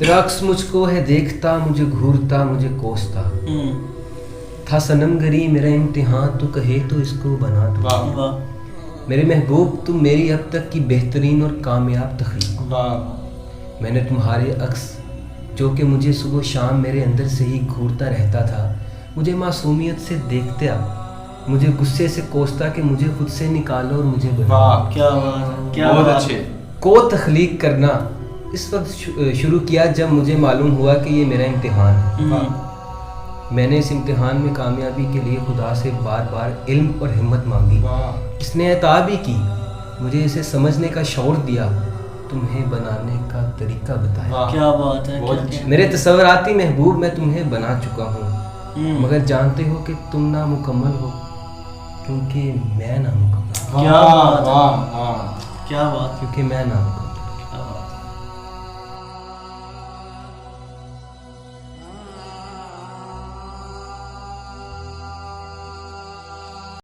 तेरा अक्स मुझको है देखता, मुझे घूरता मुझे कोसता। था सनम गरी मेरा इम्तिहान, तू कहे तो इसको बना दूं। वाह मेरे महबूब तुम मेरी अब तक की बेहतरीन और कामयाब तख्लीक। वाह मैंने तुम्हारे अक्स जो कि मुझे सुबह शाम मेरे अंदर से ही घूरता रहता था, मुझे मासूमियत से देखता, मुझे गुस्से से कोसता कि मुझे खुद से निकालो और मुझे बनाओ। वाह क्या बात, क्या बहुत बात। अच्छे। को तख्लीक करना इस वक्त शुरू किया जब मुझे मालूम हुआ कि ये मेरा इम्तिहान है। मैंने इस इम्तिहान में कामयाबी के लिए खुदा से बार बार इल्म और हिम्मत मांगी। वाह इसने अता भी की, मुझे इसे समझने का शौर दिया, तुम्हें बनाने का तरीका बताया। वाह। क्या बात है, बहुत क्या अच्छे। क्या। मेरे तसव्वुराती महबूब मैं तुम्हें बना चुका हूँ, मगर जानते हो कि तुम ना मुकम्मल हो क्योंकि मैं ना मुकम्मल, क्या बात है। वाह वाह। क्या बात। क्योंकि मैं ना मुकम्मल।